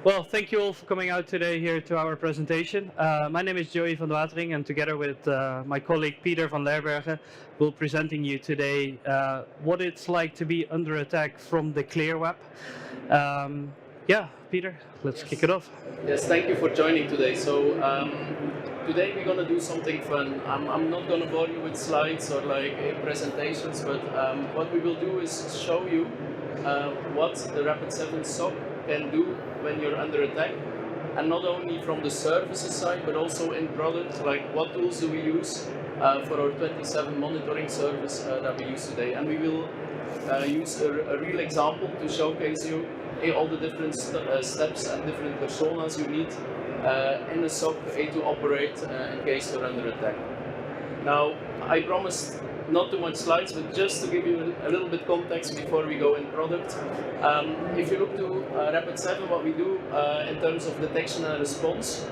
Well, thank you all for coming out today here to our presentation. My name is Joey Vanderberghe, and together with my colleague Pieter Vanderberghe, we'll presenting you today what it's like to be under attack from the clear web. Yeah, Pieter, let's kick it off. Yes, thank you for joining today. So today we're going to do something fun. I'm not going to bore you with slides or presentations, but what we will do is show you what the Rapid7 SOC can do when you're under attack, and not only from the services side, but also in product, like what tools do we use for our 27 monitoring service that we use today. And we will use a real example to showcase you all the different steps and different personas you need in a SOC to operate in case you're under attack. Now, I promised not too much slides, but just to give you a little bit context before we go in product. If you look to Rapid7, what we do in terms of detection and response,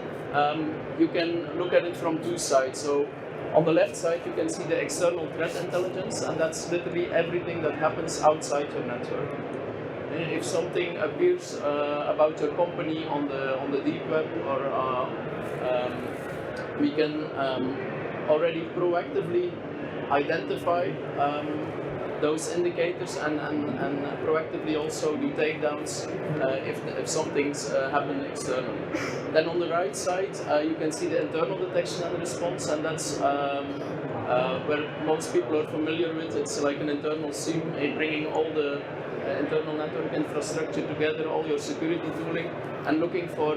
you can look at it from two sides. So on the left side, you can see the external threat intelligence, and that's literally everything that happens outside your network. If something appears about your company on the deep web, or we can already proactively identify those indicators and proactively also do takedowns if some things happen externally. Then on the right side, you can see the internal detection and response, and that's where most people are familiar with. It's like an internal SIEM, bringing all the internal network infrastructure together, all your security tooling, and looking for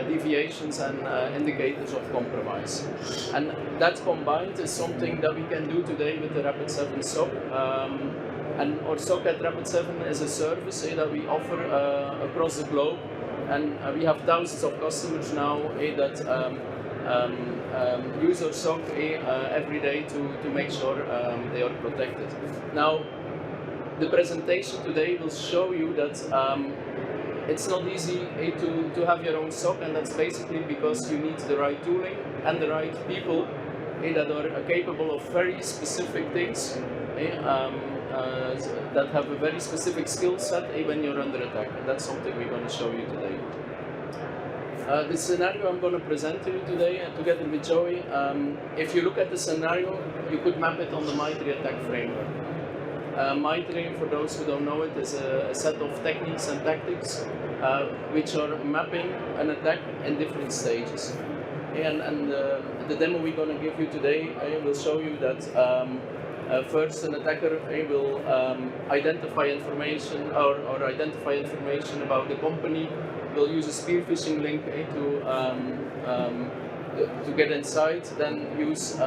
deviations and indicators of compromise. And that combined is something that we can do today with the Rapid7 SOC. And our SOC at Rapid7 is a service that we offer across the globe, and we have thousands of customers now that use our SOC every day to make sure they are protected. Now, the presentation today will show you that it's not easy to have your own SOC, and that's basically because you need the right tooling and the right people that are capable of very specific things, that have a very specific skill set when you're under attack. And that's something we're going to show you today. The scenario I'm going to present to you today, together with Joey, if you look at the scenario, you could map it on the MITRE attack framework. MITRE, for those who don't know it, is a set of techniques and tactics which are mapping an attack in different stages. And the demo we're going to give you today will show you that first an attacker will identify information or identify information about the company, will use a spear phishing link to get inside, then use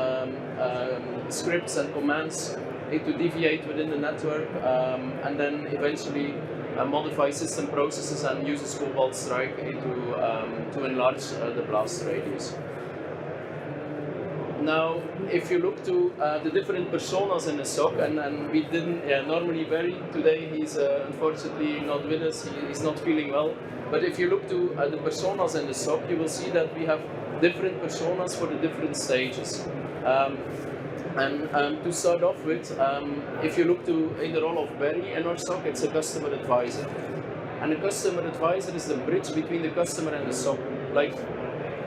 scripts and commands to deviate within the network, and then eventually modify system processes and use a Cobalt strike to enlarge the blast radius. Now, if you look to the different personas in the SOC, and we didn't, normally Barry, today he's unfortunately not with us, he's not feeling well, but if you look to the personas in the SOC, you will see that we have different personas for the different stages. And to start off with, if you look to in the role of Barry in our SOC, it's a customer advisor. And a customer advisor is the bridge between the customer and the SOC. Like,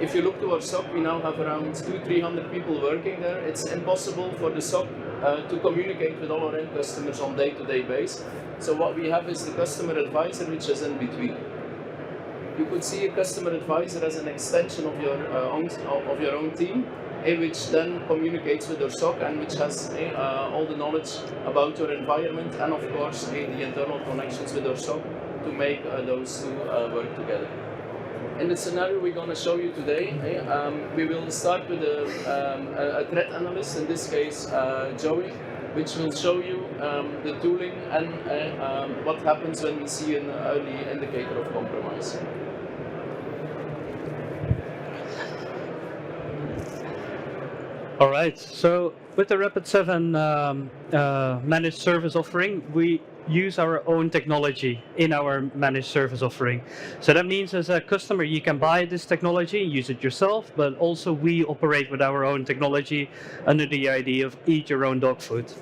if you look to our SOC, we now have around 200-300 people working there. It's impossible for the SOC to communicate with all our end customers on day-to-day basis. So what we have is the customer advisor, which is in between. You could see a customer advisor as an extension of your own team, which then communicates with your SOC and which has all the knowledge about your environment and of course the internal connections with your SOC to make those two work together. In the scenario we're going to show you today, we will start with a threat analyst, in this case Joey, which will show you the tooling and what happens when we see an early indicator of compromise. All right, so with the Rapid7 managed service offering, we use our own technology in our managed service offering. So that means as a customer, you can buy this technology, use it yourself, but also we operate with our own technology under the idea of eat your own dog food.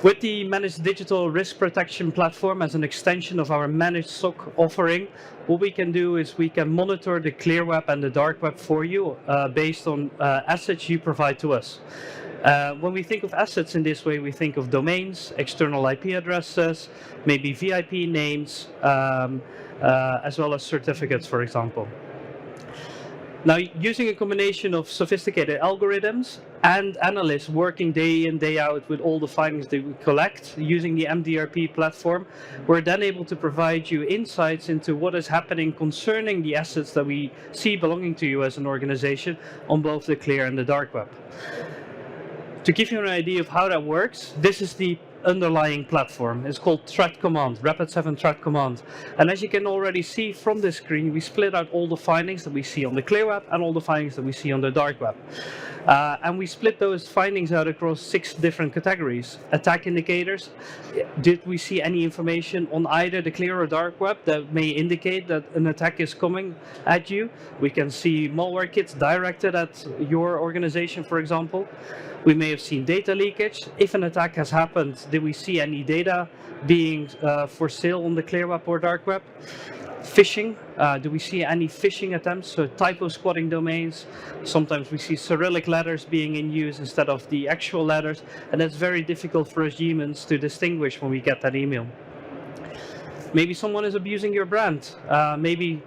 With the Managed Digital Risk Protection platform as an extension of our Managed SOC offering, what we can do is we can monitor the clear web and the dark web for you based on assets you provide to us. When we think of assets in this way, we think of domains, external IP addresses, maybe VIP names, as well as certificates, for example. Now, using a combination of sophisticated algorithms and analysts working day in, day out with all the findings that we collect using the MDRP platform, we're then able to provide you insights into what is happening concerning the assets that we see belonging to you as an organization on both the clear and the dark web. To give you an idea of how that works, this is the underlying platform. It's called Threat Command, Rapid7 Threat Command. And as you can already see from this screen, we split out all the findings that we see on the clear web and all the findings that we see on the dark web. And we split those findings out across 6 different categories. Attack indicators. Did we see any information on either the clear or dark web that may indicate that an attack is coming at you? We can see malware kits directed at your organization, for example. We may have seen data leakage. If an attack has happened, did we see any data being for sale on the clear web or dark web? Phishing, do we see any phishing attempts, so typo squatting domains? Sometimes we see Cyrillic letters being in use instead of the actual letters, and that's very difficult for us humans to distinguish when we get that email. Maybe someone is abusing your brand. Maybe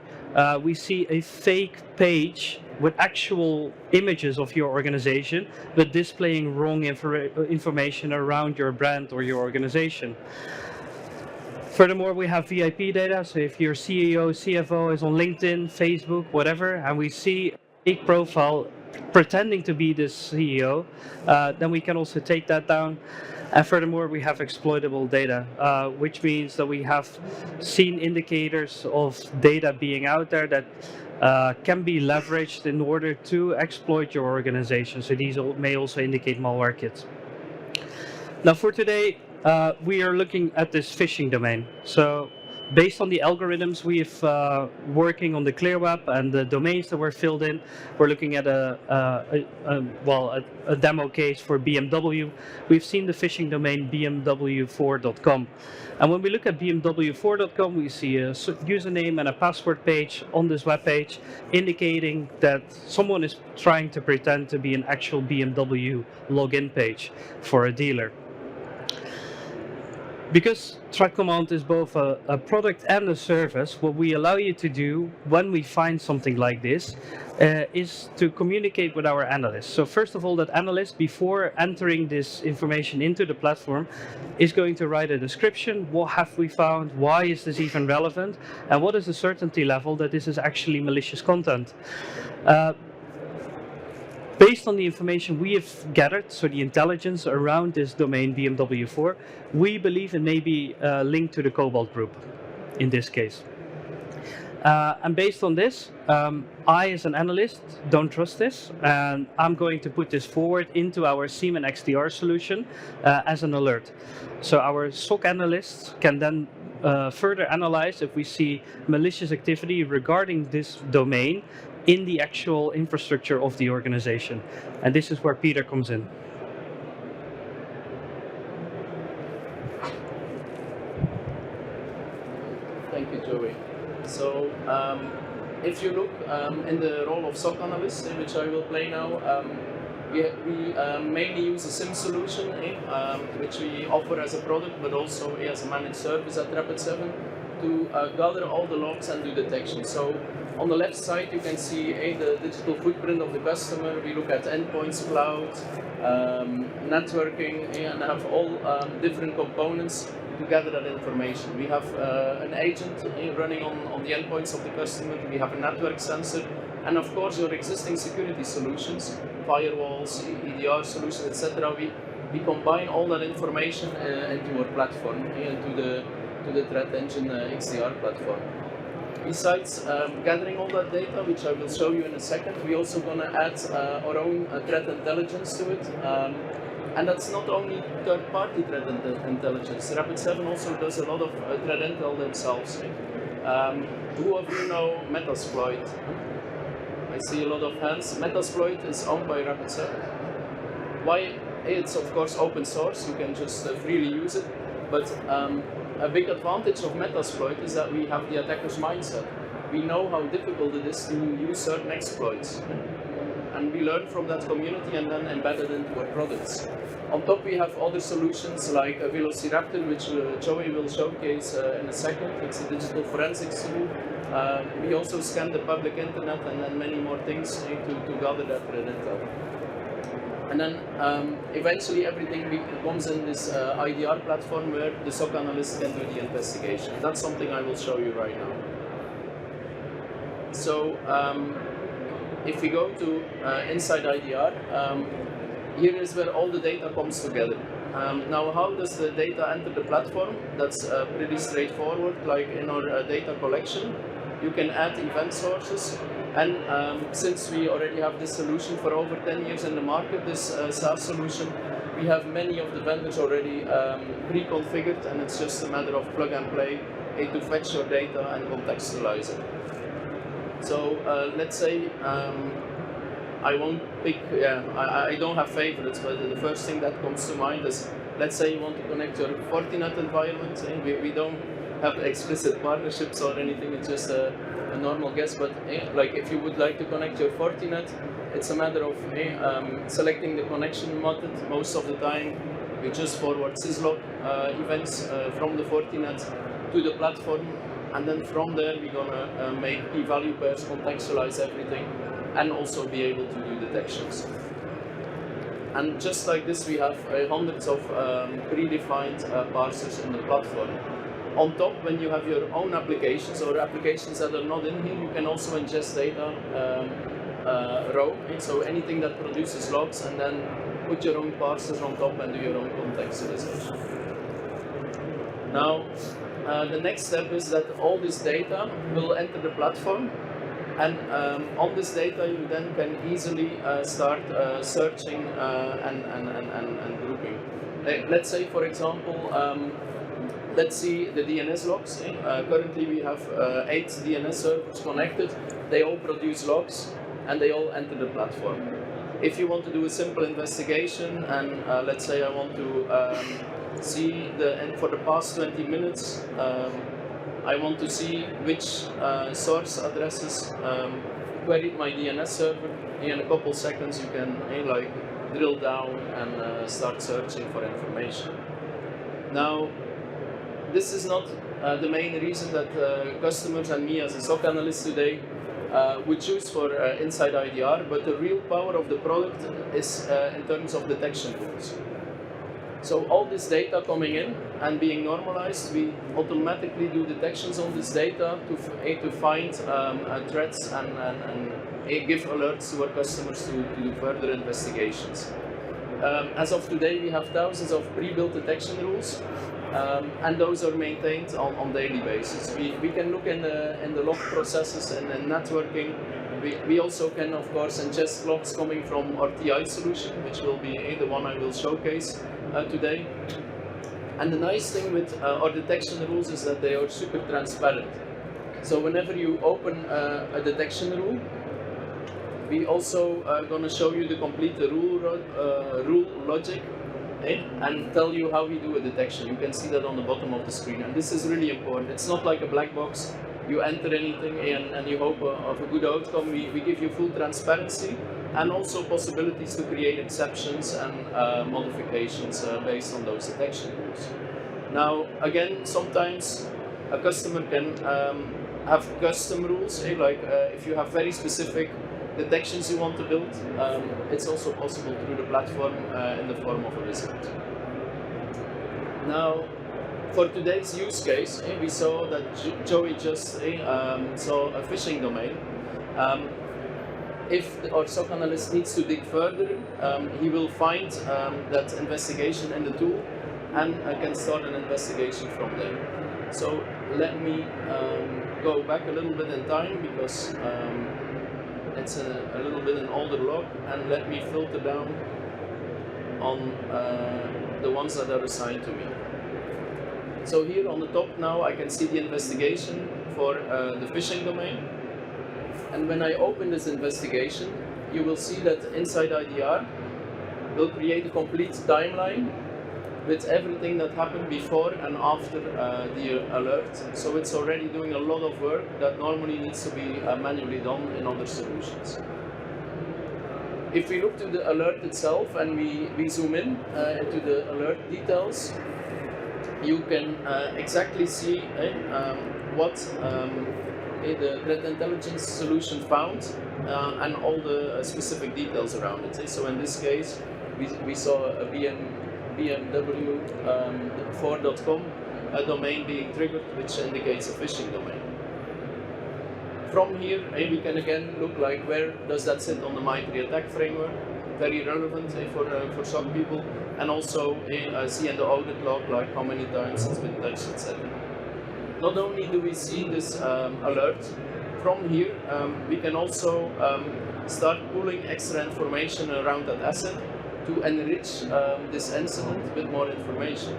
we see a fake page with actual images of your organization, but displaying wrong information around your brand or your organization. Furthermore, we have VIP data, so if your CEO, CFO is on LinkedIn, Facebook, whatever, and we see a profile pretending to be the CEO, then we can also take that down. And furthermore, we have exploitable data, which means that we have seen indicators of data being out there that can be leveraged in order to exploit your organization. So these may also indicate malware kits. Now for today, we are looking at this phishing domain. So based on the algorithms we've working on the clear web and the domains that were filled in, we're looking at a demo case for BMW. We've seen the phishing domain bmw4.com. And when we look at bmw4.com, we see a username and a password page on this web page indicating that someone is trying to pretend to be an actual BMW login page for a dealer. Because Threat Command is both a product and a service, what we allow you to do when we find something like this is to communicate with our analysts. So first of all, that analyst, before entering this information into the platform, is going to write a description. What have we found? Why is this even relevant? And what is the certainty level that this is actually malicious content? Based on the information we have gathered, so the intelligence around this domain BMW4, we believe it may be linked to the Cobalt group in this case. And based on this, I as an analyst don't trust this, and I'm going to put this forward into our Seaman XDR solution as an alert. So our SOC analysts can then further analyze if we see malicious activity regarding this domain in the actual infrastructure of the organization. And this is where Pieter comes in. Thank you, Joey. So, if you look in the role of SOC analyst, which I will play now, we mainly use a SIM solution, which we offer as a product, but also as a managed service at Rapid7 to gather all the logs and do detection. So, on the left side, you can see the digital footprint of the customer. We look at endpoints, cloud, networking, and have all different components to gather that information. We have an agent running on the endpoints of the customer. We have a network sensor, and of course, your existing security solutions, firewalls, EDR solutions, etc. We combine all that information into our platform, to the Threat Engine XDR platform. Besides gathering all that data, which I will show you in a second, we're also going to add our own threat intelligence to it. And that's not only third-party threat intelligence. Rapid7 also does a lot of threat intel themselves. Who of you know Metasploit? I see a lot of hands. Metasploit is owned by Rapid7. it's of course open source, you can just freely use it, but a big advantage of Metasploit is that we have the attacker's mindset. We know how difficult it is to use certain exploits, and we learn from that community and then embed it into our products. On top we have other solutions like Velociraptor, which Joey will showcase in a second. It's a digital forensics tool. We also scan the public internet and then many more things to gather that threat intel. And then eventually everything comes in this IDR platform where the SOC analyst can do the investigation. That's something I will show you right now. So if we go to inside IDR, here is where all the data comes together. Now, how does the data enter the platform? That's pretty straightforward. Like in our data collection, you can add event sources. And since we already have this solution for over 10 years in the market, this SaaS solution, we have many of the vendors already pre-configured, and it's just a matter of plug and play to fetch your data and contextualize it. So let's say I won't pick, I don't have favorites, but the first thing that comes to mind is, let's say you want to connect your Fortinet environment. We don't have explicit partnerships or anything, it's just a normal guess, but like if you would like to connect your Fortinet, it's a matter of selecting the connection method. Most of the time, we just forward syslog events from the Fortinet to the platform, and then from there we're gonna make key value pairs, contextualize everything, and also be able to do detections. And just like this, we have hundreds of predefined parsers in the platform. On top, when you have your own applications or applications that are not in here, you can also ingest data raw. So anything that produces logs, and then put your own parsers on top and do your own contextualization. Now, the next step is that all this data will enter the platform, and on this data you then can easily start searching and grouping. Let's say, for example, let's see the DNS logs. Currently we have 8 DNS servers connected. They all produce logs and they all enter the platform. If you want to do a simple investigation, and let's say I want to see for the past 20 minutes, I want to see which source addresses queried my DNS server. In a couple seconds you can like drill down and start searching for information. Now, this is not the main reason that customers and me as a SOC analyst today would choose for inside IDR, but the real power of the product is in terms of detection rules. So all this data coming in and being normalized, we automatically do detections on this data to find threats and give alerts to our customers to do further investigations. As of today, we have thousands of pre-built detection rules, and those are maintained on daily basis. We can look in the log processes and in networking. We also can, of course, ingest logs coming from our TI solution, which will be the one I will showcase today. And the nice thing with our detection rules is that they are super transparent. So whenever you open a detection rule, we also are going to show you the complete rule logic and tell you how we do a detection. You can see that on the bottom of the screen, and this is really important. It's not like a black box. You enter anything and you hope of a good outcome. We give you full transparency and also possibilities to create exceptions and modifications based on those detection rules. Now, again, sometimes a customer can have custom rules, like if you have very specific detections you want to build, it's also possible through the platform in the form of a wizard. Now, for today's use case, we saw that Joey just saw a phishing domain. If our SOC analyst needs to dig further, he will find that investigation in the tool and can start an investigation from there. So let me go back a little bit in time, because it's a little bit an older log, and let me filter down on the ones that are assigned to me. So here on the top now I can see the investigation for the phishing domain, and when I open this investigation, you will see that inside IDR will create a complete timeline with everything that happened before and after the alert. So it's already doing a lot of work that normally needs to be manually done in other solutions. If we look to the alert itself and we zoom in into the alert details, you can exactly see what the threat intelligence solution found and all the specific details around it. So in this case, we saw a BMW4.com domain being triggered, which indicates a phishing domain. From here, we can again look like where does that sit on the MITRE ATT&ck framework. Very relevant for some people, and also see in the audit log like how many times it's been touched, etc. Not only do we see this alert, from here we can also start pulling extra information around that asset to enrich this incident with more information.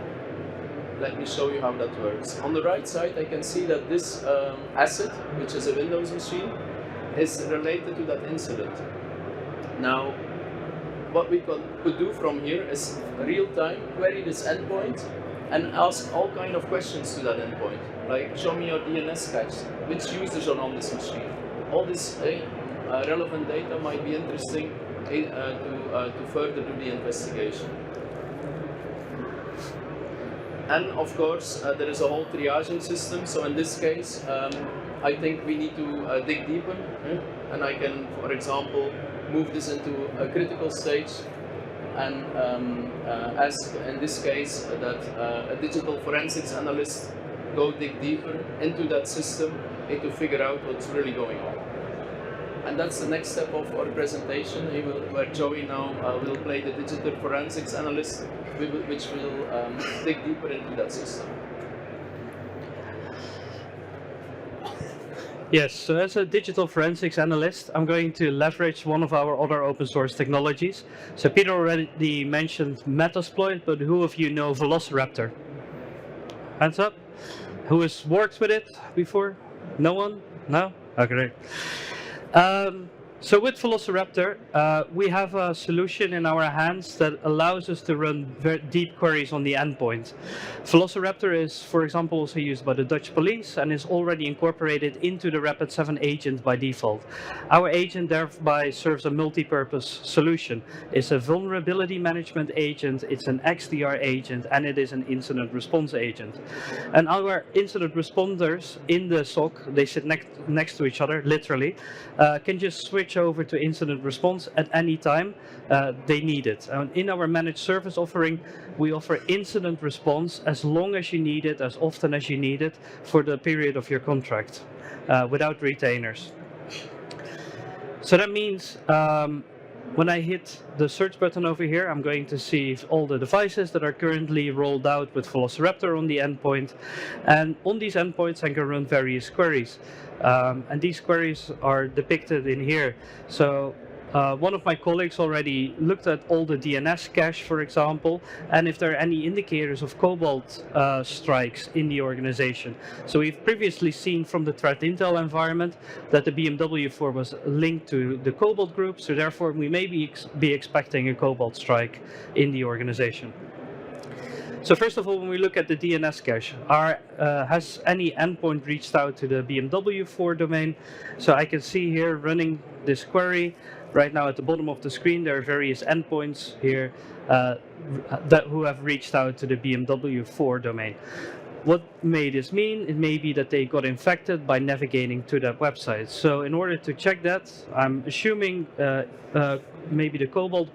Let me show you how that works. On the right side, I can see that this asset, which is a Windows machine, is related to that incident. Now, what we could do from here is real-time query this endpoint and ask all kind of questions to that endpoint, like show me your DNS cache, which users are on this machine. All this relevant data might be interesting to further do the investigation. And of course, there is a whole triaging system. So in this case, I think we need to dig deeper, and I can, for example, move this into a critical stage and ask, in this case, that a digital forensics analyst go dig deeper into that system to figure out what's really going on. And that's the next step of our presentation, where Joey now will play the digital forensics analyst, which will dig deeper into that system. Yes, so as a digital forensics analyst, I'm going to leverage one of our other open source technologies. So Peter already mentioned Metasploit, but who of you know Velociraptor? Hands up. Who has worked with it before? No one? No? Okay, great. So with Velociraptor, we have a solution in our hands that allows us to run very deep queries on the endpoint. Velociraptor is, for example, also used by the Dutch police and is already incorporated into the Rapid7 agent by default. Our agent thereby serves a multi-purpose solution. It's a vulnerability management agent, it's an XDR agent, and it is an incident response agent. And our incident responders in the SOC, they sit next to each other, literally, can just switch over to incident response at any time they need it. In our managed service offering, we offer incident response as long as you need it, as often as you need it, for the period of your contract, without retainers. So that means when I hit the search button over here, I'm going to see all the devices that are currently rolled out with Velociraptor on the endpoint. And on these endpoints, I can run various queries. And these queries are depicted in here. So one of my colleagues already looked at all the DNS cache, for example, and if there are any indicators of Cobalt strikes in the organization. So we've previously seen from the threat intel environment that the BMW4 was linked to the Cobalt group, so therefore we may be expecting a Cobalt strike in the organization. So first of all, when we look at the DNS cache, has any endpoint reached out to the BMW4 domain? So I can see here running this query. Right now at the bottom of the screen, there are various endpoints here who have reached out to the BMW4 domain. What may this mean? It may be that they got infected by navigating to that website. So in order to check that, I'm assuming maybe the Cobalt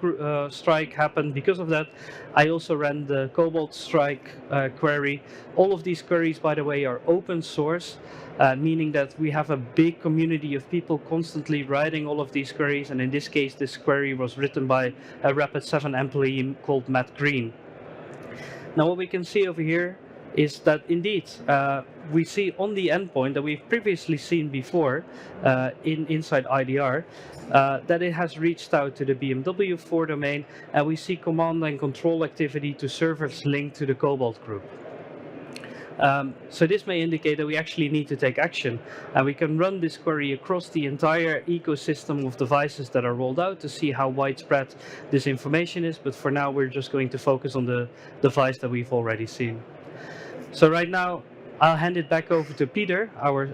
strike happened because of that. I also ran the Cobalt strike query. All of these queries, by the way, are open source, meaning that we have a big community of people constantly writing all of these queries. And in this case, this query was written by a Rapid7 employee called Matt Green. Now what we can see over here is that indeed we see on the endpoint that we've previously seen before inside IDR that it has reached out to the BMW4 domain, and we see command and control activity to servers linked to the Cobalt group. So this may indicate that we actually need to take action, and we can run this query across the entire ecosystem of devices that are rolled out to see how widespread this information is, but for now we're just going to focus on the device that we've already seen. So right now I'll hand it back over to Pieter, our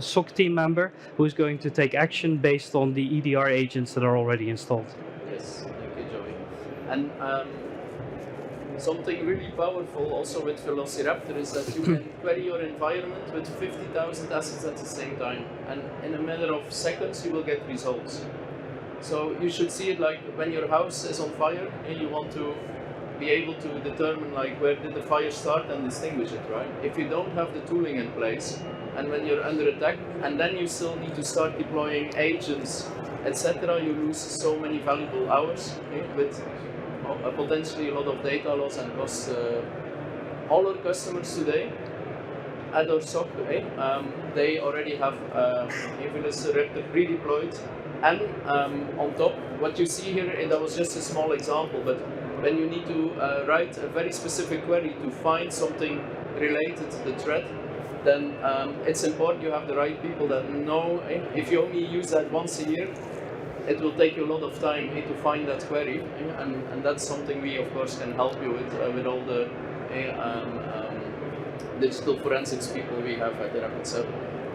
SOC team member, who is going to take action based on the EDR agents that are already installed. Yes, thank you, Joey. And something really powerful also with Velociraptor is that you can query your environment with 50,000 assets at the same time, and in a matter of seconds you will get results. So you should see it like when your house is on fire and you want to be able to determine like where did the fire start and distinguish it, right? If you don't have the tooling in place, and when you're under attack, and then you still need to start deploying agents, etc., you lose so many valuable hours with potentially a lot of data loss and cost. All our customers today at our SOC, they already have Velociraptor pre-deployed, and on top, what you see here, and that was just a small example, but when you need to write a very specific query to find something related to the threat, then it's important you have the right people that know. If you only use that once a year, it will take you a lot of time to find that query, and that's something we of course can help you with all the digital forensics people we have at Rapid7.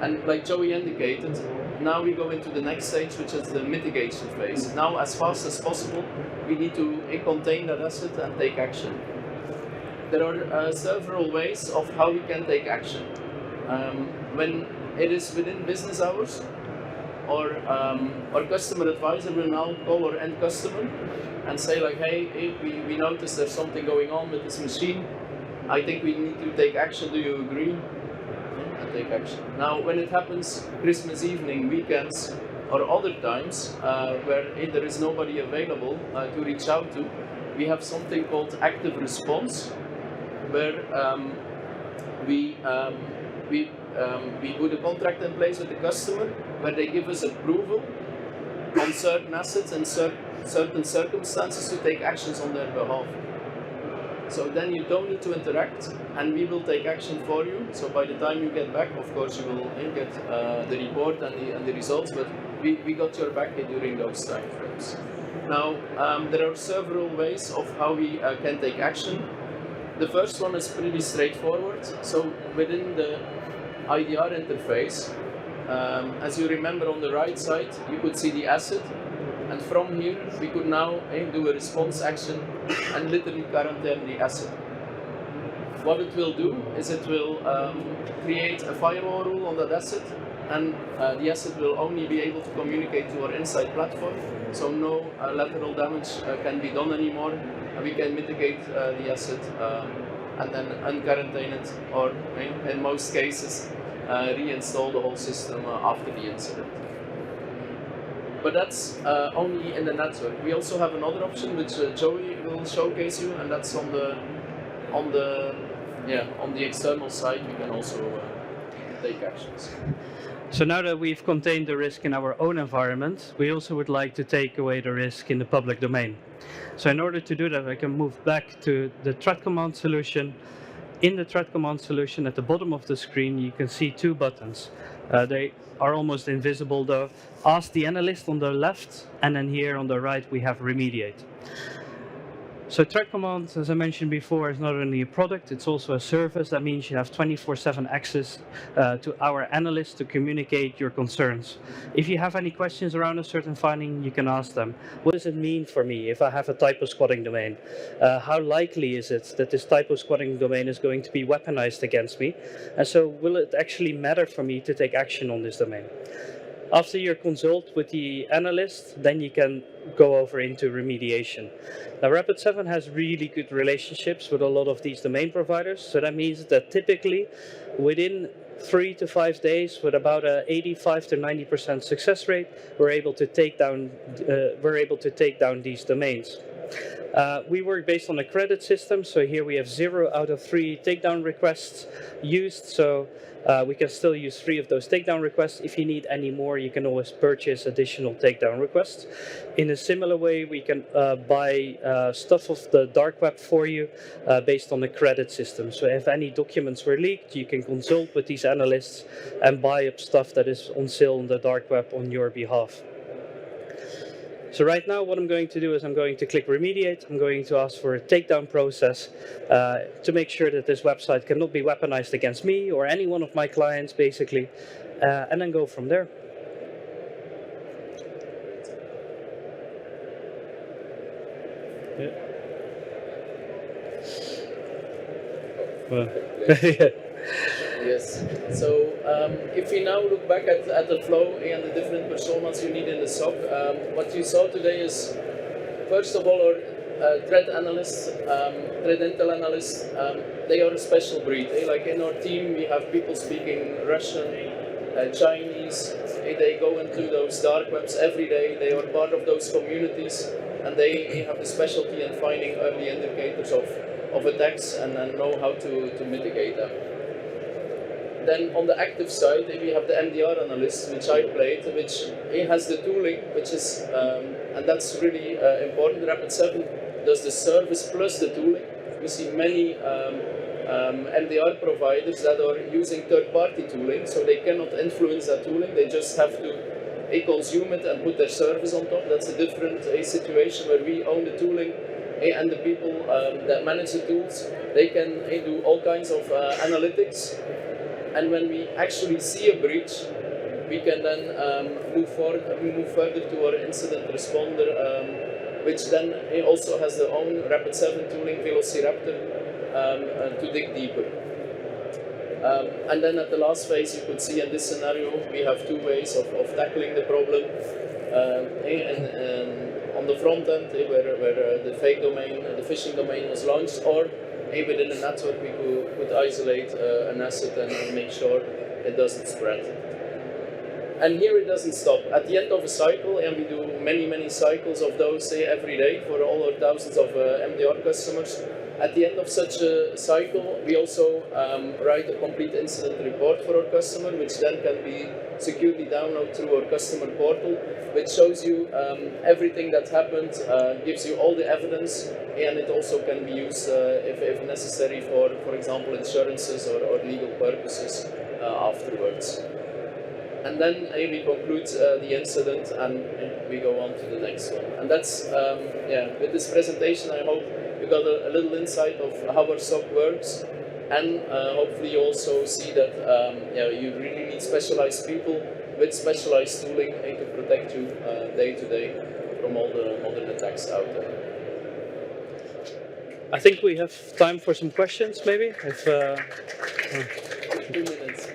And like Joey indicated, now we go into the next stage, which is the mitigation phase. Now, as fast as possible, we need to contain that asset and take action. There are several ways of how we can take action. When it is within business hours, or our customer advisor will now call our end customer and say like, hey, we noticed there's something going on with this machine. I think we need to take action. Do you agree? And take action. Now, when it happens Christmas evening, weekends, or other times where there is nobody available to reach out to, we have something called active response, where we put a contract in place with the customer where they give us approval on certain assets and certain circumstances to take actions on their behalf. So then you don't need to interact, and we will take action for you. So by the time you get back, of course, you will get the report and the results, but we got your back during those time frames. Now, there are several ways of how we can take action. The first one is pretty straightforward. So within the IDR interface, as you remember on the right side, you could see the asset, and from here we could now do a response action and literally quarantine the asset. What it will do is it will create a firewall rule on that asset, and the asset will only be able to communicate to our inside platform, so no lateral damage can be done anymore, and we can mitigate the asset and then unquarantain it, or in most cases reinstall the whole system after the incident. But that's only in the network. We also have another option which Joey will showcase you, and that's on the external side. We can also take actions. So now that we've contained the risk in our own environment, we also would like to take away the risk in the public domain. So in order to do that, I can move back to the threat command solution. In the threat command solution, at the bottom of the screen, you can see two buttons. They are almost invisible though. Ask the analyst on the left, and then here on the right we have remediate. So threat command, as I mentioned before, is not only a product, it's also a service. That means you have 24/7 access to our analysts to communicate your concerns. If you have any questions around a certain finding, you can ask them. What does it mean for me if I have a typo squatting domain? How likely is it that this typo squatting domain is going to be weaponized against me? And so will it actually matter for me to take action on this domain? After you consult with the analyst, then you can go over into remediation. Now, Rapid7 has really good relationships with a lot of these domain providers, so that means that typically within 3 to 5 days, with about a 85 to 90% success rate, we're able to take down these domains. We work based on a credit system, so here we have 0 out of 3 takedown requests used, so we can still use 3 of those takedown requests. If you need any more, you can always purchase additional takedown requests. In a similar way, we can buy stuff off the dark web for you based on the credit system. So if any documents were leaked, you can consult with these analysts and buy up stuff that is on sale on the dark web on your behalf. So right now what I'm going to do is I'm going to click remediate. I'm going to ask for a takedown process to make sure that this website cannot be weaponized against me or any one of my clients, basically, and then go from there. Yeah. Well, yeah. Yes. So if we now look back at the flow and the different personas you need in the SOC, what you saw today is, first of all, our threat analysts, threat intel analysts, they are a special breed. Like in our team, we have people speaking Russian, Chinese. They go into those dark webs every day. They are part of those communities, and they have the specialty in finding early indicators of attacks and know how to mitigate them. Then on the active side, we have the MDR analyst, which I played, which has the tooling, which is, and that's really important. Rapid7 does the service plus the tooling. We see many MDR providers that are using third-party tooling, so they cannot influence that tooling. They just have to consume it and put their service on top. That's a different situation where we own the tooling, and the people that manage the tools, they can do all kinds of analytics. And when we actually see a breach, we can then move further to our incident responder, which then also has their own Rapid7 tooling, Velociraptor, to dig deeper. And then at the last phase, you could see in this scenario, we have 2 ways of tackling the problem. And on the front end, where the fake domain, the phishing domain was launched, or within a network, we could isolate an asset and make sure it doesn't spread. And here it doesn't stop. At the end of a cycle, and we do many cycles of those every day for all our thousands of MDR customers, at the end of such a cycle, we also write a complete incident report for our customer, which then can be securely downloaded through our customer portal, which shows you everything that happened, gives you all the evidence, and it also can be used if necessary for example, insurances or legal purposes afterwards. And then we conclude the incident and we go on to the next one. And that's, with this presentation, I hope you got a little insight of how our SOC works, and hopefully you also see that you really need specialized people with specialized tooling to protect you day to day from all the modern attacks out there. I think we have time for some questions, maybe. If, 2 minutes.